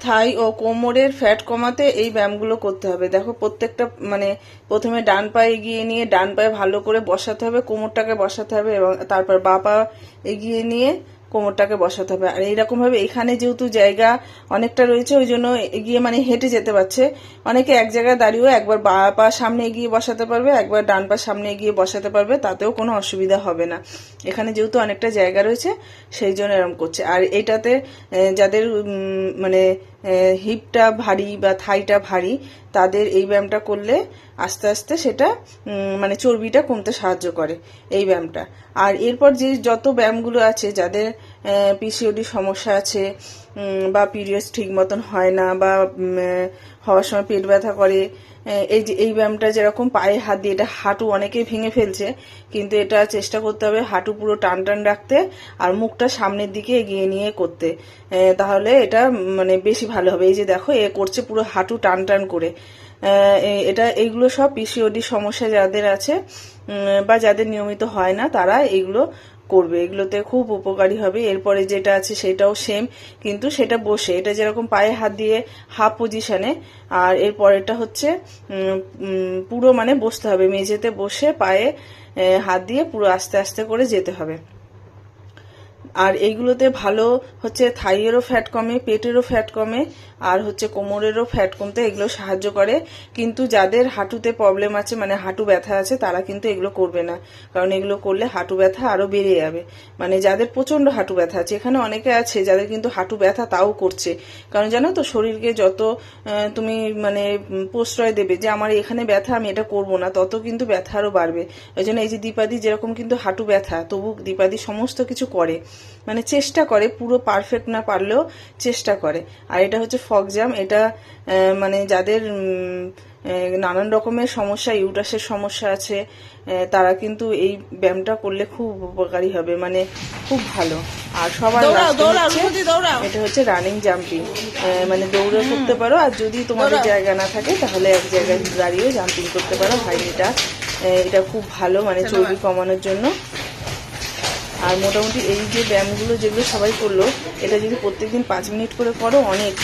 থাই ও কোমরের ফ্যাট কমাতে এই ব্যায়ামগুলো করতে হবে। দেখো প্রত্যেকটা মানে প্রথমে ডান পায়ে এগিয়ে নিয়ে ডান পায়ে ভালো করে বসাতে হবে, কোমরটাকে বসাতে হবে, এবং তারপর বাঁ পা এগিয়ে নিয়ে কোমরটাকে বসাতে হবে। আর এইরকম ভাবে এখানে যেহেতু জায়গা অনেকটা রয়েছে ওই জন্য এগিয়ে মানে হেঁটে যেতে পারছে। অনেকে এক জায়গায় দাঁড়িয়েও একবার বাঁ পা সামনে এগিয়ে বসাতে পারবে, একবার ডান পা সামনে এগিয়ে বসাতে পারবে, তাতেও কোনো অসুবিধা হবে না। এখানে যেহেতু অনেকটা জায়গা রয়েছে সেই জন্য এরকম করছে। আর এটাতে যাদের মানে হিপটা ভারী বা থাইটা ভারী তাদের এই ব্যায়ামটা করলে আস্তে আস্তে সেটা মানে চর্বিটা কমতে সাহায্য করে এই ব্যায়ামটা। আর এরপর যে যত ব্যায়ামগুলো আছে যাদের পিসিওডি সমস্যা আছে বা পিরিয়ডস ঠিক মতন হয় না বা হওয়ার সময় পেট ব্যথা করে, এই ব্যায়ামটা যেরকম পায়ে হাত দিয়ে, এটা হাঁটু অনেকেই ভেঙে ফেলছে, কিন্তু এটা চেষ্টা করতে হবে হাঁটু পুরো টান টান রাখতে আর মুখটা সামনের দিকে এগিয়ে নিয়ে করতে, তাহলে এটা মানে বেশি ভালো হবে। এই যে দেখো এ করছে পুরো হাঁটু টান টান করে। এটা এইগুলো সব পিসিওডি সমস্যা যাদের আছে বা যাদের নিয়মিত হয় না তারা এইগুলো করবে, এগুলোতে খুব উপকারী হবে। এরপরে যেটা আছে সেটাও সেম, কিন্তু সেটা বসে, এটা যেরকম পায়ে হাত দিয়ে হাফ পজিশনে, আর এরপরেরটা হচ্ছে পুরো মানে বসতে হবে, মেঝেতে বসে পায়ে হাত দিয়ে পুরো আস্তে আস্তে করে যেতে হবে। আর এইগুলোতে ভালো হচ্ছে থাইয়েরও ফ্যাট কমে, পেটেরও ফ্যাট কমে, আর হচ্ছে কোমরেরও ফ্যাট কমতে এগুলো সাহায্য করে। কিন্তু যাদের হাঁটুতে প্রবলেম আছে মানে হাঁটু ব্যথা আছে তারা কিন্তু এগুলো করবে না, কারণ এগুলো করলে হাঁটু ব্যথা আরো বেড়ে যাবে। মানে যাদের প্রচন্ড হাঁটু ব্যথা আছে, এখানে অনেকে আছে যাদের কিন্তু হাঁটু ব্যথা তাও করছে, কারণ জানো তো শরীরকে যত তুমি মানে প্রশ্রয় দেবে যে আমার এখানে ব্যথা আমি এটা করব না, তত কিন্তু ব্যথা আরো বাড়বে। ওই জন্য এই যে দীপাদি যেরকম কিন্তু হাঁটু ব্যথা, তবু দীপাদি সমস্ত কিছু করে, মানে চেষ্টা করে, পুরো পারফেক্ট না পারলেও চেষ্টা করে। আর এটা হচ্ছে ফগ জাম, এটা মানে যাদের নানান রকমের সমস্যা, ইউটাসের সমস্যা আছে তারা কিন্তু এই ব্যায়ামটা করলে খুব উপকারী হবে, মানে খুব ভালো। আর সবার এটা হচ্ছে রানিং জাম্পিং, মানে দৌড়ে করতে পারো, আর যদি তোমাদের জায়গা না থাকে তাহলে এক জায়গায় দাঁড়িয়ে জাম্পিং করতে পারো। হাইনিটা এটা খুব ভালো মানে চর্বি কমানোর জন্য। আর মোটামুটি এই যে ব্যায়ামগুলো যেগুলো সবাই করলো, এটা যদি প্রত্যেকদিন 5 মিনিট করে করো অনেক